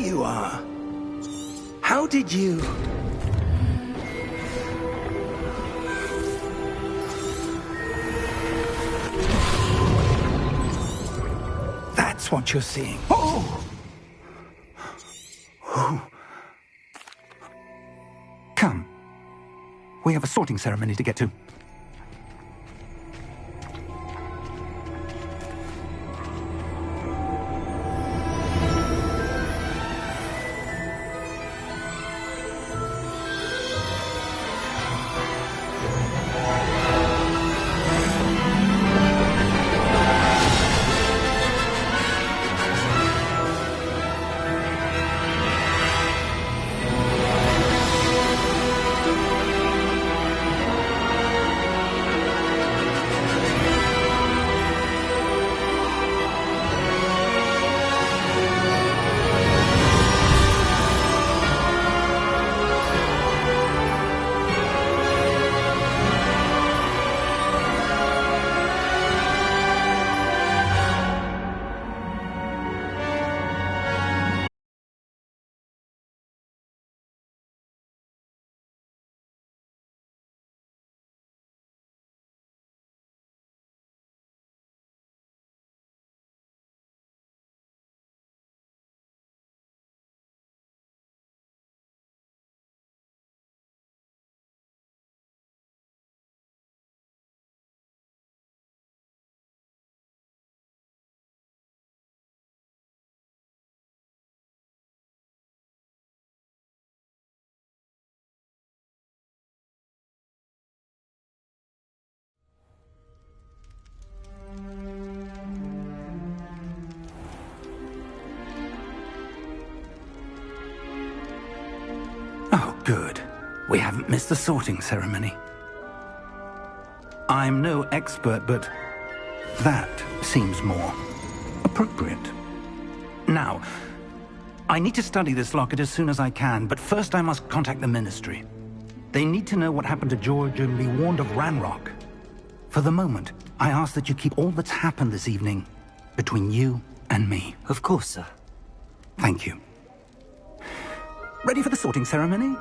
you are. How did you... That's what you're seeing. Oh! Come. We have a sorting ceremony to get to. Oh, good. We haven't missed the sorting ceremony. I'm no expert, but that seems more appropriate. Now, I need to study this locket as soon as I can, but first I must contact the Ministry. They need to know what happened to George and be warned of Ranrock. For the moment, I ask that you keep all that's happened this evening between you and me. Of course, sir. Thank you. Ready for the sorting ceremony?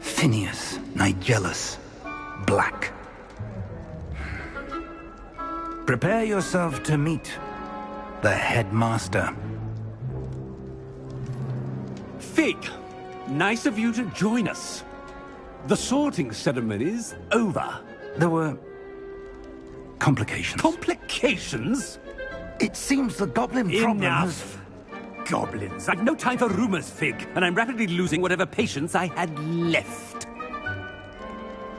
Phineas, Nigellus, Black. Prepare yourself to meet the headmaster. Fig, nice of you to join us. The sorting ceremony's over. There were complications. Complications? It seems the goblin problem has... Enough! Goblins. I've no time for rumors, Fig, and I'm rapidly losing whatever patience I had left.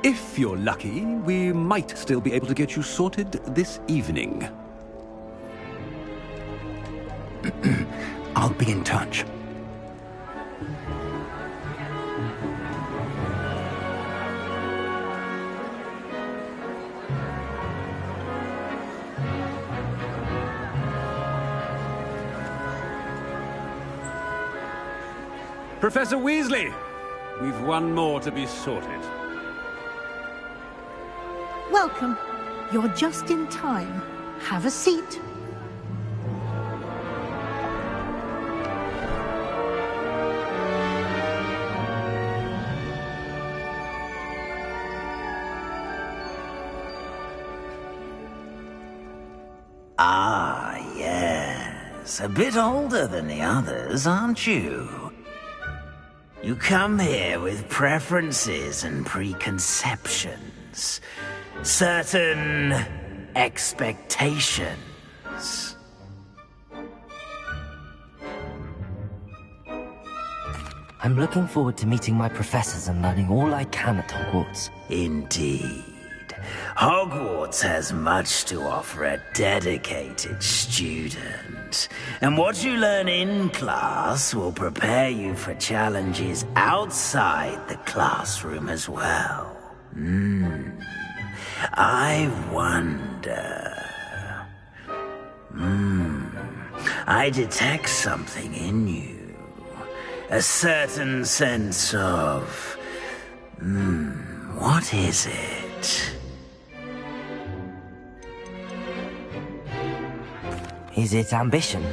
If you're lucky, we might still be able to get you sorted this evening. I'll be in touch. Professor Weasley, we've one more to be sorted. Welcome. You're just in time. Have a seat. Ah, yes. A bit older than the others, aren't you? You come here with preferences and preconceptions. Certain expectations. I'm looking forward to meeting my professors and learning all I can at Hogwarts. Indeed. Hogwarts has much to offer a dedicated student. And what you learn in class will prepare you for challenges outside the classroom as well. I wonder... I detect something in you. A certain sense of... what is it? Is it ambition?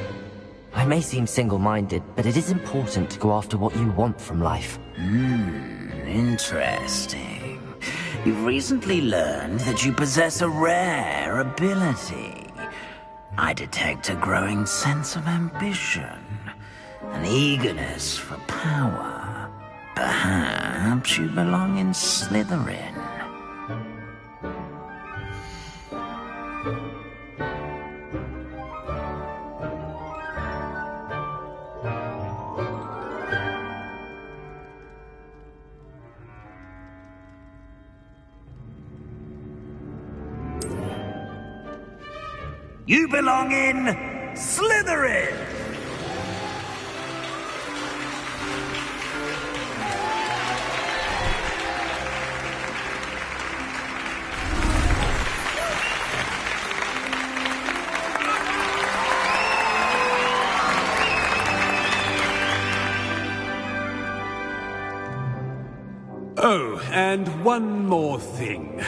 I may seem single-minded, but it is important to go after what you want from life. Interesting. You've recently learned that you possess a rare ability. I detect a growing sense of ambition, an eagerness for power. Perhaps you belong in Slytherin. You belong in Slytherin! Oh, and one more thing.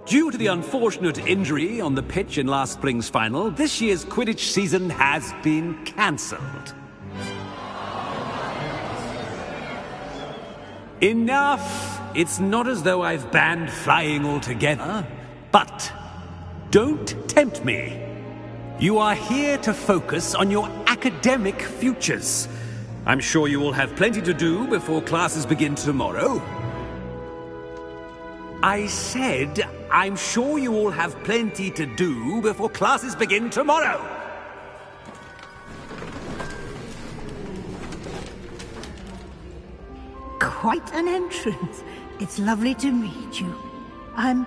Due to the unfortunate injury on the pitch in last spring's final, this year's Quidditch season has been cancelled. Enough! It's not as though I've banned flying altogether, but don't tempt me. You are here to focus on your academic futures. I'm sure you will have plenty to do before classes begin tomorrow. I said, I'm sure you all have plenty to do before classes begin tomorrow. Quite an entrance. It's lovely to meet you.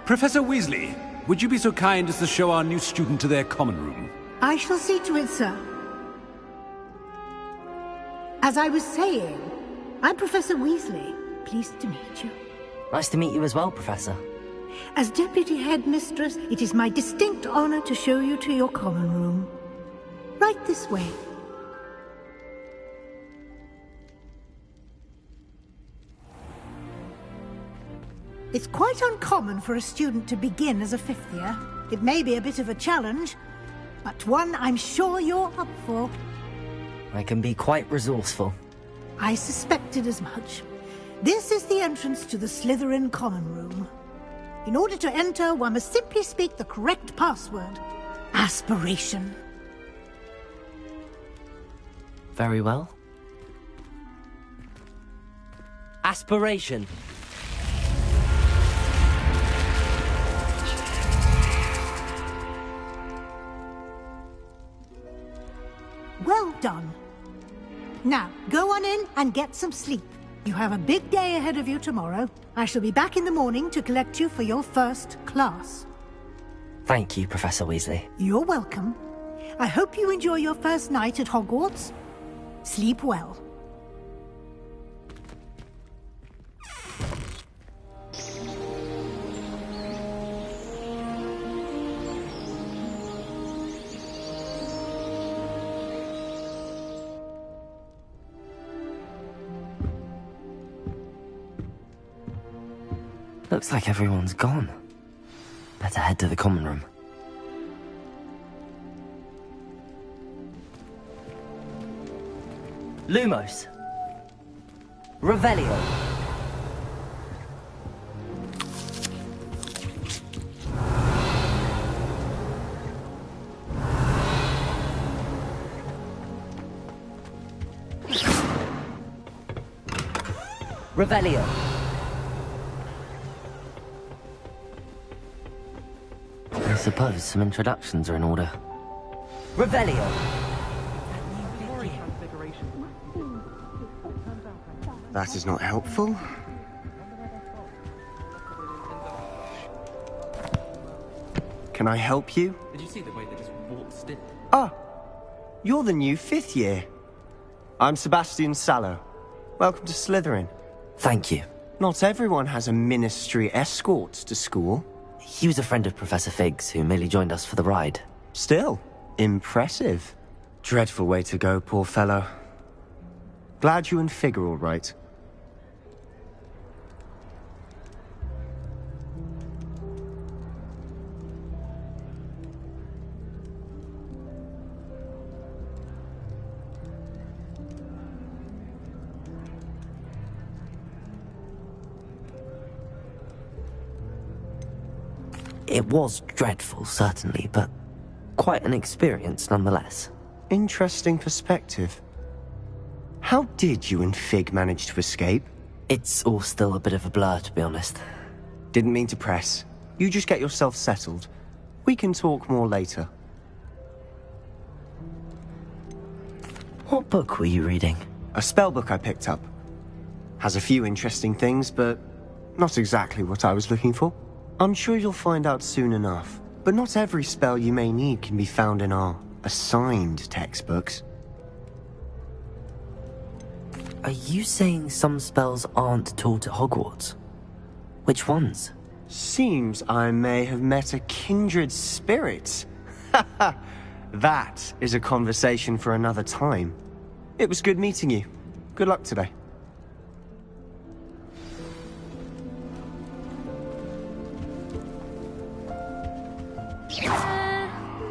Professor Weasley, would you be so kind as to show our new student to their common room? I shall see to it, sir. As I was saying, I'm Professor Weasley. Pleased to meet you. Nice to meet you as well, Professor. As Deputy Headmistress, it is my distinct honor to show you to your common room. Right this way. It's quite uncommon for a student to begin as a fifth year. It may be a bit of a challenge, but one I'm sure you're up for. I can be quite resourceful. I suspected as much. This is the entrance to the Slytherin common room. In order to enter, one must simply speak the correct password. Aspiration. Very well. Aspiration. Well done. Now, go on in and get some sleep. You have a big day ahead of you tomorrow. I shall be back in the morning to collect you for your first class. Thank you, Professor Weasley. You're welcome. I hope you enjoy your first night at Hogwarts. Sleep well. Looks like everyone's gone. Better head to the common room. Lumos. Revelio. Revelio. I suppose some introductions are in order. Revelio. That is not helpful. Can I help you? Did you see the way they just waltzed in? Ah, you're the new fifth year. I'm Sebastian Sallow. Welcome to Slytherin. Thank you. Not everyone has a ministry escort to school. He was a friend of Professor Fig's who merely joined us for the ride. Still, Impressive. Dreadful way to go, poor fellow. Glad you and Fig are all right. It was dreadful, certainly, but quite an experience nonetheless. Interesting perspective. How did you and Fig manage to escape? It's all still a bit of a blur, to be honest. Didn't mean to press. You just get yourself settled. We can talk more later. What book were you reading? A spellbook I picked up. Has a few interesting things, but not exactly what I was looking for. I'm sure you'll find out soon enough. But not every spell you may need can be found in our assigned textbooks. Are you saying some spells aren't taught at Hogwarts? Which ones? Seems I may have met a kindred spirit. That is a conversation for another time. It was good meeting you. Good luck today.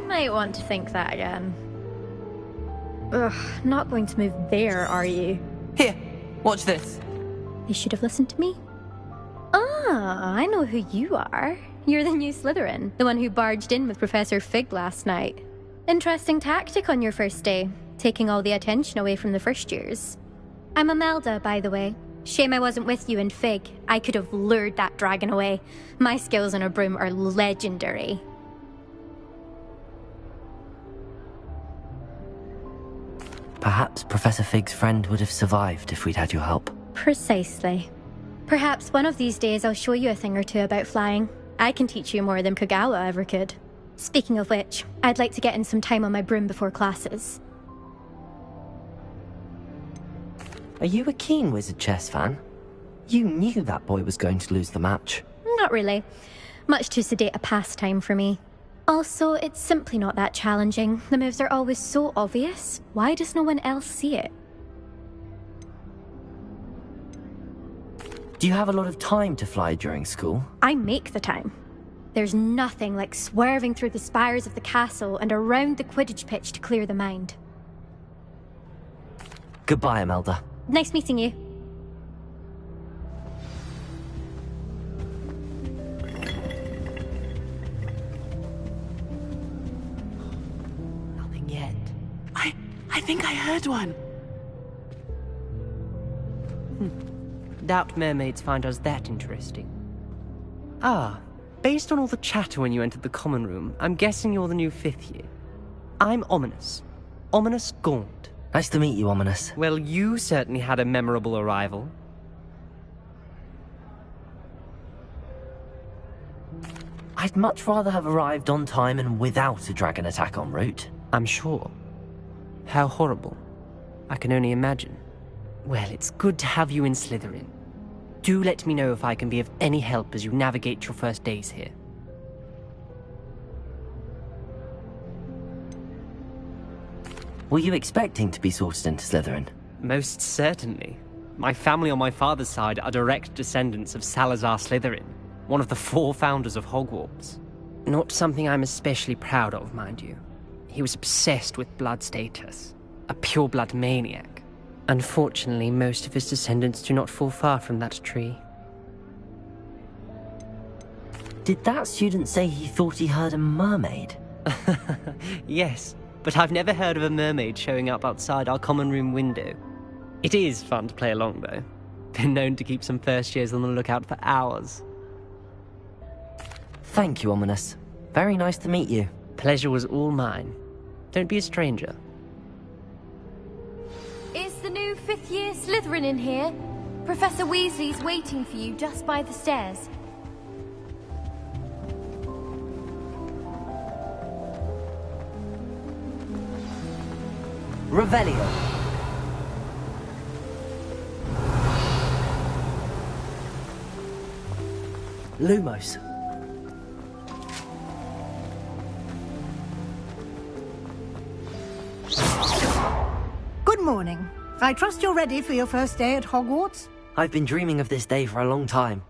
Might want to think that again. Ugh, not going to move there, are you? Here, watch this. You should have listened to me. Ah, I know who you are. You're the new Slytherin, the one who barged in with Professor Fig last night. Interesting tactic on your first day, taking all the attention away from the first years. I'm Imelda, by the way. Shame I wasn't with you and Fig. I could have lured that dragon away. My skills on a broom are legendary. Perhaps Professor Fig's friend would have survived if we'd had your help. Precisely. Perhaps one of these days I'll show you a thing or two about flying. I can teach you more than Kogawa ever could. Speaking of which, I'd like to get in some time on my broom before classes. Are you a keen Wizard chess fan? You knew that boy was going to lose the match. Not really. Much too sedate a pastime for me. Also, it's simply not that challenging. The moves are always so obvious. Why does no one else see it? Do you have a lot of time to fly during school? I make the time. There's nothing like swerving through the spires of the castle and around the Quidditch pitch to clear the mind. Goodbye, Imelda. Nice meeting you. Nothing yet. I think I heard one. Doubt mermaids find us that interesting. Ah, based on all the chatter when you entered the common room, I'm guessing you're the new 5th year. I'm Ominous. Ominous Gaunt. Nice to meet you, Ominous. Well, you certainly had a memorable arrival. I'd much rather have arrived on time and without a dragon attack en route. I'm sure. How horrible. I can only imagine. Well, it's good to have you in Slytherin. Do let me know if I can be of any help as you navigate your first days here. Were you expecting to be sorted into Slytherin? Most certainly. My family on my father's side are direct descendants of Salazar Slytherin, one of the 4 founders of Hogwarts. Not something I'm especially proud of, mind you. He was obsessed with blood status, a pure-blood maniac. Unfortunately, most of his descendants do not fall far from that tree. Did that student say he thought he heard a mermaid? Yes, but I've never heard of a mermaid showing up outside our common room window. It is fun to play along, though. Been known to keep some first years on the lookout for hours. Thank you, Ominous. Very nice to meet you. Pleasure was all mine. Don't be a stranger. Is the new 5th year Slytherin in here? Professor Weasley's waiting for you just by the stairs. Revelio. Lumos. morning. I trust you're ready for your first day at Hogwarts? I've been dreaming of this day for a long time.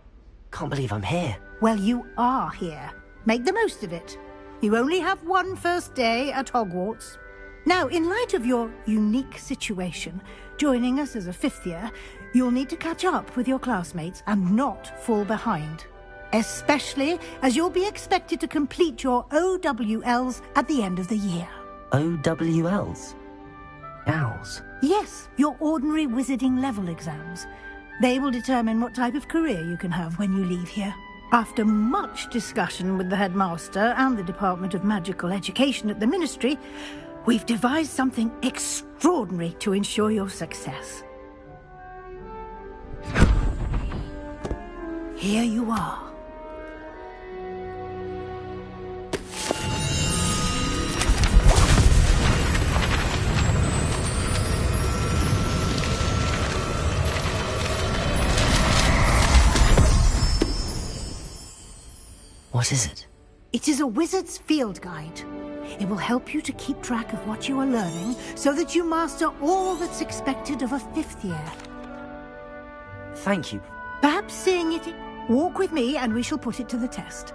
Can't believe I'm here. Well, you are here. Make the most of it. You only have one first day at Hogwarts. Now, in light of your unique situation, joining us as a fifth year, you'll need to catch up with your classmates and not fall behind. Especially as you'll be expected to complete your OWLs at the end of the year. OWLs? Owls? Yes, your ordinary wizarding level exams. They will determine what type of career you can have when you leave here. After much discussion with the headmaster and the Department of Magical Education at the Ministry, we've devised something extraordinary to ensure your success. Here you are. What is it? It is a wizard's field guide. It will help you to keep track of what you are learning so that you master all that's expected of a fifth year. Thank you. Perhaps seeing it... Walk with me and we shall put it to the test.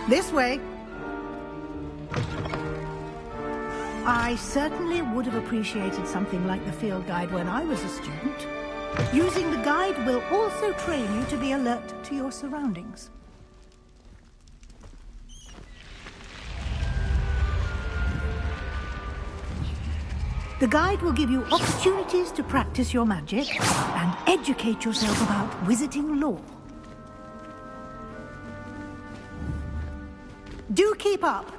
This way. I certainly would have appreciated something like the field guide when I was a student. Using the guide will also train you to be alert to your surroundings. The guide will give you opportunities to practice your magic and educate yourself about wizarding lore. Do keep up!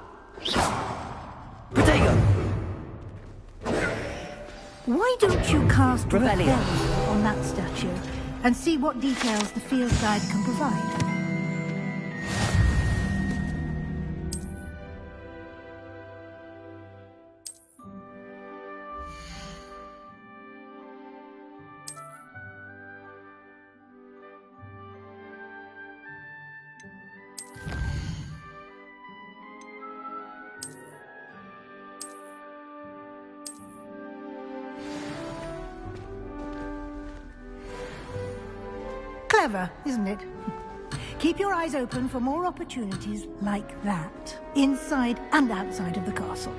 Protego! Why don't you cast Rebellion on that statue and see what details the field guide can provide? Clever, isn't it? Keep your eyes open for more opportunities like that, inside and outside of the castle.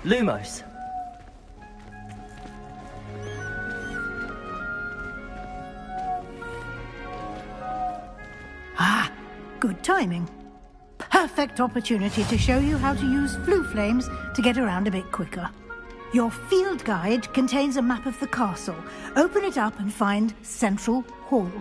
Lumos. Ah, good timing. Perfect opportunity to show you how to use flue flames to get around a bit quicker. Your field guide contains a map of the castle. Open it up and find Central Hall.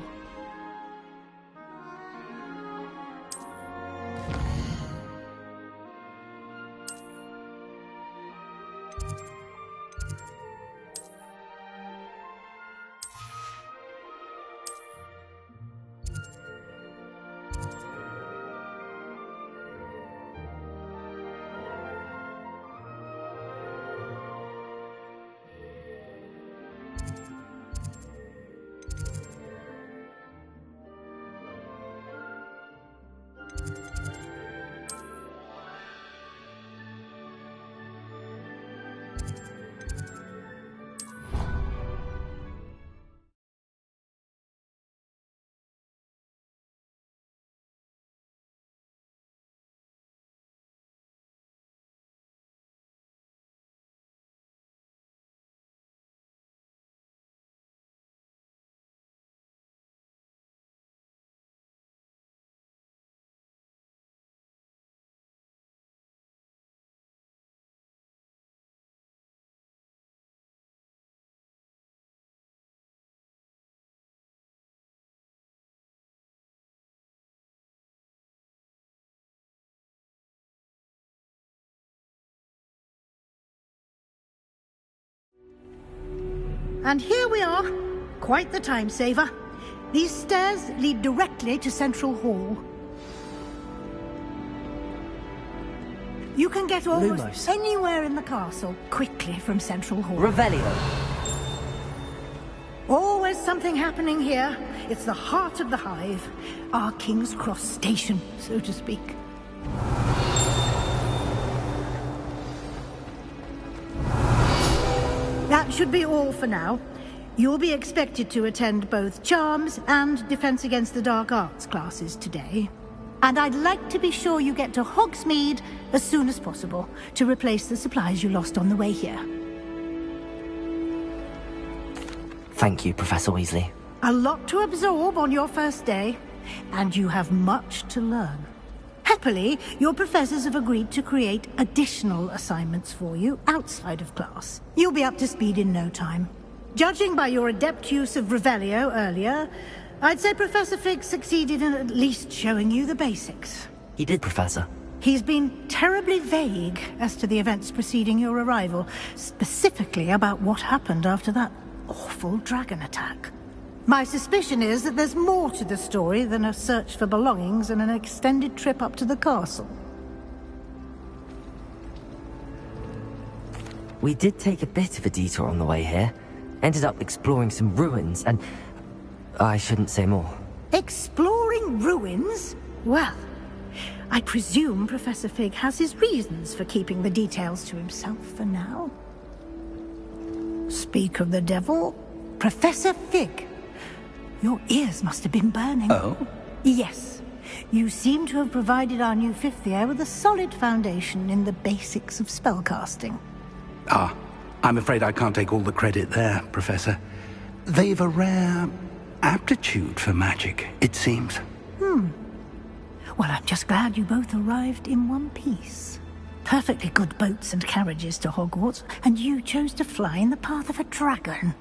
And here we are. Quite the time saver. These stairs lead directly to Central Hall. You can get almost Lumos. anywhere in the castle quickly from Central Hall. Revelio. Always something happening here. It's the heart of the hive. Our King's Cross station, so to speak. That should be all for now. You'll be expected to attend both Charms and Defense Against the Dark Arts classes today. And I'd like to be sure you get to Hogsmeade as soon as possible to replace the supplies you lost on the way here. Thank you, Professor Weasley. A lot to absorb on your first day, and you have much to learn. Happily, your professors have agreed to create additional assignments for you outside of class. You'll be up to speed in no time. Judging by your adept use of Revelio earlier, I'd say Professor Fig succeeded in at least showing you the basics. He did, Professor. He's been terribly vague as to the events preceding your arrival, specifically about what happened after that awful dragon attack. My suspicion is that there's more to the story than a search for belongings and an extended trip up to the castle. We did take a bit of a detour on the way here. Ended up exploring some ruins and... I shouldn't say more. Exploring ruins? Well, I presume Professor Fig has his reasons for keeping the details to himself for now. Speak of the devil, Professor Fig. Your ears must have been burning. Oh? Yes. You seem to have provided our new fifth year with a solid foundation in the basics of spellcasting. Ah, I'm afraid I can't take all the credit there, Professor. They've a rare aptitude for magic, it seems. Well, I'm just glad you both arrived in one piece. Perfectly good boats and carriages to Hogwarts, and you chose to fly in the path of a dragon.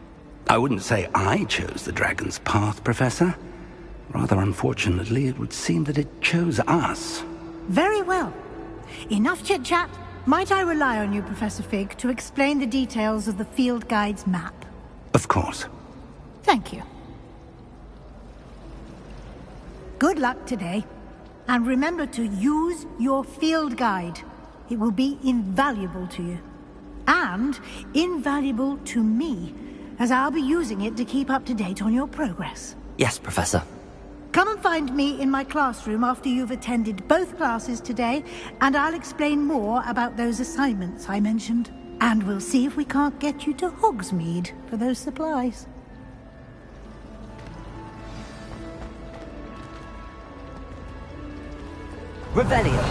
I wouldn't say I chose the dragon's path, Professor. Rather unfortunately, it would seem that it chose us. Very well. Enough chit-chat. Might I rely on you, Professor Fig, to explain the details of the field guide's map? Of course. Thank you. Good luck today. And remember to use your field guide. It will be invaluable to you. And invaluable to me, as I'll be using it to keep up to date on your progress. Yes, Professor. Come and find me in my classroom after you've attended both classes today, and I'll explain more about those assignments I mentioned. And we'll see if we can't get you to Hogsmeade for those supplies. Revelio.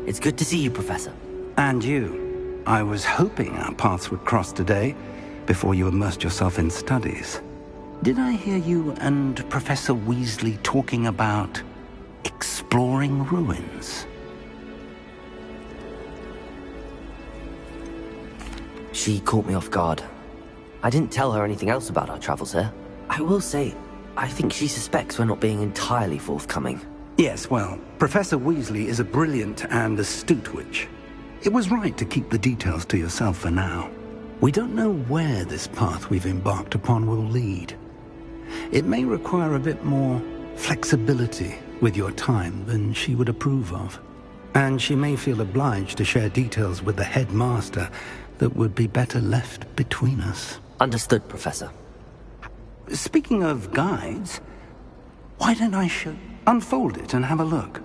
It's good to see you, Professor. And you. I was hoping our paths would cross today, before you immersed yourself in studies. Did I hear you and Professor Weasley talking about exploring ruins? She caught me off guard. I didn't tell her anything else about our travels here. I will say, I think she suspects we're not being entirely forthcoming. Yes, well, Professor Weasley is a brilliant and astute witch. It was right to keep the details to yourself for now. We don't know where this path we've embarked upon will lead. It may require a bit more flexibility with your time than she would approve of. And she may feel obliged to share details with the headmaster that would be better left between us. Understood, Professor. Speaking of guides, why don't I unfold it and have a look?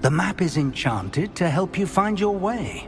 The map is enchanted to help you find your way.